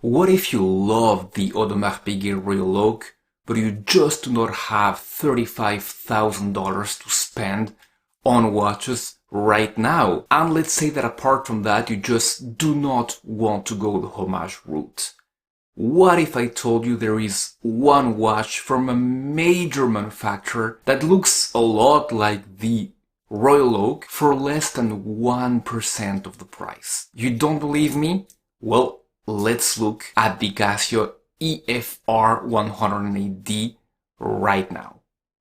What if you love the Audemars Piguet Royal Oak, but you just do not have $35,000 to spend on watches right now? And let's say that apart from that, you just do not want to go the homage route. What if I told you there is one watch from a major manufacturer that looks a lot like the Royal Oak for less than 1% of the price? You don't believe me? Well, let's look at the Casio EFR 108D right now.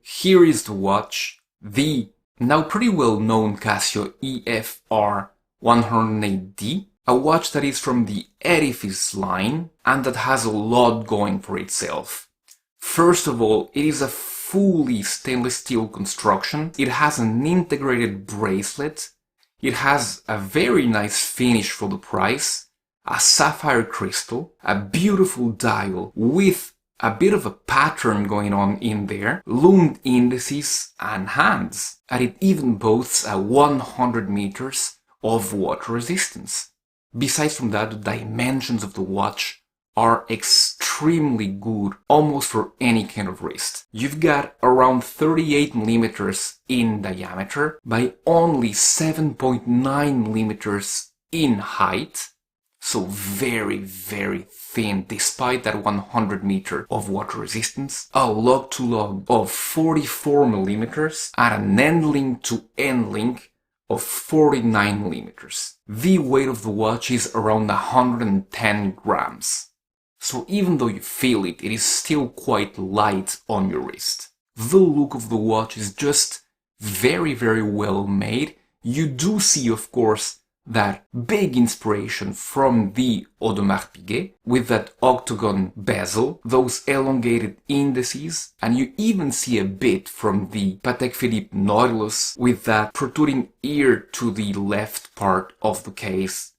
Here is the watch, the now pretty well known Casio EFR 108D, a watch that is from the Edifice line and that has a lot going for itself. First of all, it is a fully stainless steel construction. It has an integrated bracelet. It has a very nice finish for the price, a sapphire crystal, a beautiful dial with a bit of a pattern going on in there, loomed indices and hands, and it even boasts a 100 meters of water resistance. Besides from that, the dimensions of the watch are extremely good, almost for any kind of wrist. You've got around 38 millimeters in diameter by only 7.9 millimeters in height. So very, very thin, despite that 100 meter of water resistance. A lug-to-lug of 44 millimeters and an end-link to end-link of 49 millimeters. The weight of the watch is around 110 grams. So even though you feel it, it is still quite light on your wrist. The look of the watch is just very, very well made. You do see, of course, that big inspiration from the Audemars Piguet with that octagon bezel, those elongated indices, and you even see a bit from the Patek Philippe Nautilus with that protruding ear to the left part of the case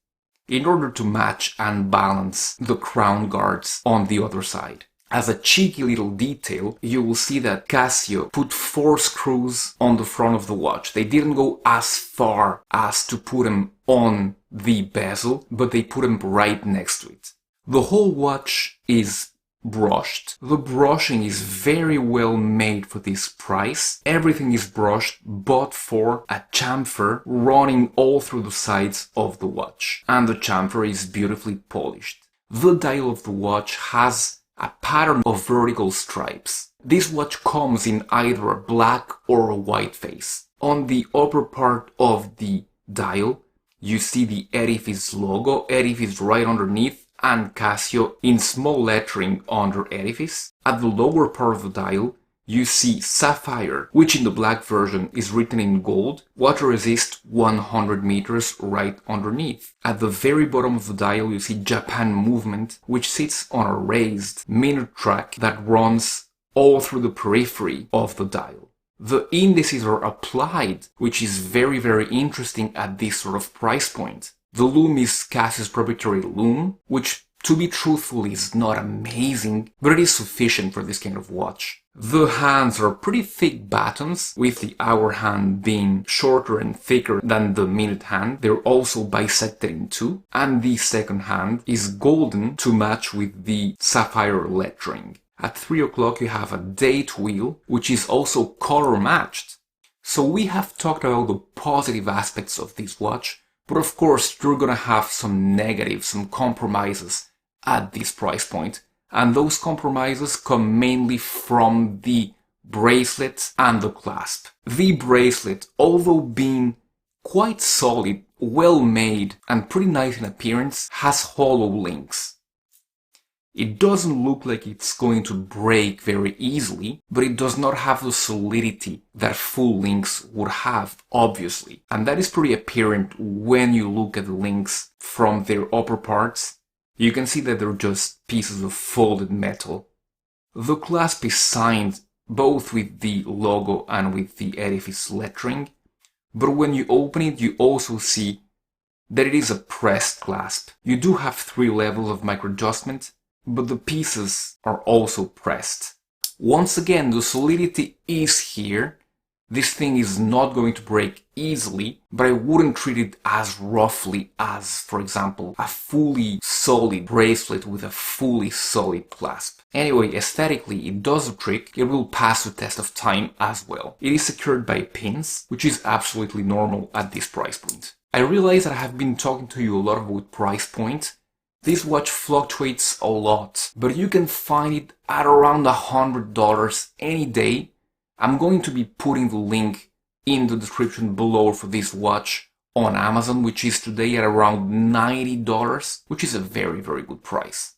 in order to match and balance the crown guards on the other side. As a cheeky little detail, you will see that Casio put 4 screws on the front of the watch. They didn't go as far as to put them on the bezel, but they put them right next to it. The whole watch is brushed. The brushing is very well made for this price. Everything is brushed but for a chamfer running all through the sides of the watch. And the chamfer is beautifully polished. The dial of the watch has a pattern of vertical stripes. This watch comes in either a black or a white face. On the upper part of the dial, you see the Edifice logo, Edifice right underneath, and Casio in small lettering under Edifice. At the lower part of the dial, you see Sapphire, which in the black version is written in gold, water resist 100 meters right underneath. At the very bottom of the dial, you see Japan movement, which sits on a raised minute track that runs all through the periphery of the dial. The indices are applied, which is very, very interesting at this sort of price point. The loom is Casio's proprietary loom, which, to be truthful, is not amazing, but it is sufficient for this kind of watch. The hands are pretty thick batons, with the hour hand being shorter and thicker than the minute hand. They're also bisected in two, and the second hand is golden to match with the sapphire lettering. At 3 o'clock you have a date wheel, which is also color matched. So we have talked about the positive aspects of this watch, but of course you're gonna have some negatives, some compromises at this price point. And those compromises come mainly from the bracelet and the clasp. The bracelet, although being quite solid, well made, and pretty nice in appearance, has hollow links. It doesn't look like it's going to break very easily, but it does not have the solidity that full links would have, obviously. And that is pretty apparent when you look at the links from their upper parts. You can see that they're just pieces of folded metal. The clasp is signed both with the logo and with the Edifice lettering, but when you open it you also see that it is a pressed clasp. You do have 3 levels of micro-adjustment, but the pieces are also pressed. Once again, the solidity is here, This thing is not going to break easily, but I wouldn't treat it as roughly as, for example, a fully solid bracelet with a fully solid clasp. Anyway, aesthetically, it does the trick. It will pass the test of time as well. It is secured by pins, which is absolutely normal at this price point. I realize that I have been talking to you a lot about price point. This watch fluctuates a lot, but you can find it at around $100 any day. I'm going to be putting the link in the description below for this watch on Amazon, which is today at around $90, which is a very, very good price.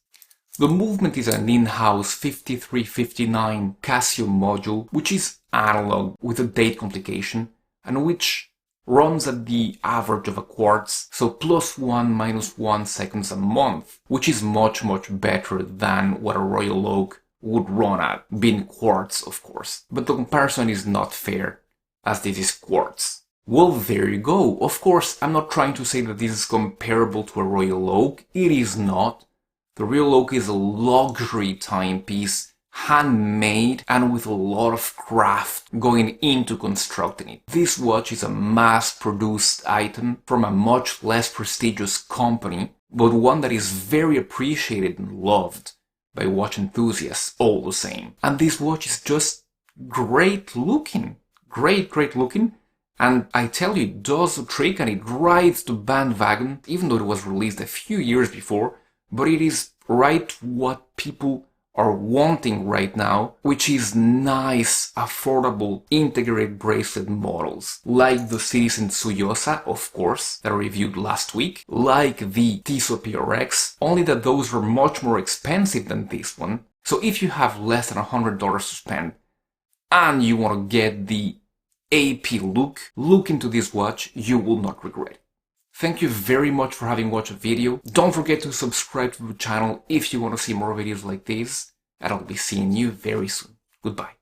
The movement is an in-house 5359 Casio module, which is analog with a date complication, and which runs at the average of a quartz, so +1 -1 seconds a month, which is much better than what a Royal Oak would run at, being quartz of course. But the comparison is not fair, as this is quartz. Well, there you go. Of course, I'm not trying to say that this is comparable to a Royal Oak. It is not. The Royal Oak is a luxury timepiece, handmade and with a lot of craft going into constructing it. This watch is a mass-produced item from a much less prestigious company, but one that is very appreciated and loved by watch enthusiasts all the same. And this watch is just great looking. Great looking. And I tell you, it does the trick and it rides the bandwagon, even though it was released a few years before, but it is right what people are wanting right now, which is nice, affordable, integrated bracelet models, like the Citizen Tsuyosa, of course, that I reviewed last week, like the Tissot PRX, only that those were much more expensive than this one. So if you have less than $100 to spend, and you want to get the AP look into this watch, you will not regret it. Thank you very much for having watched the video. Don't forget to subscribe to the channel if you want to see more videos like this, and I'll be seeing you very soon. Goodbye.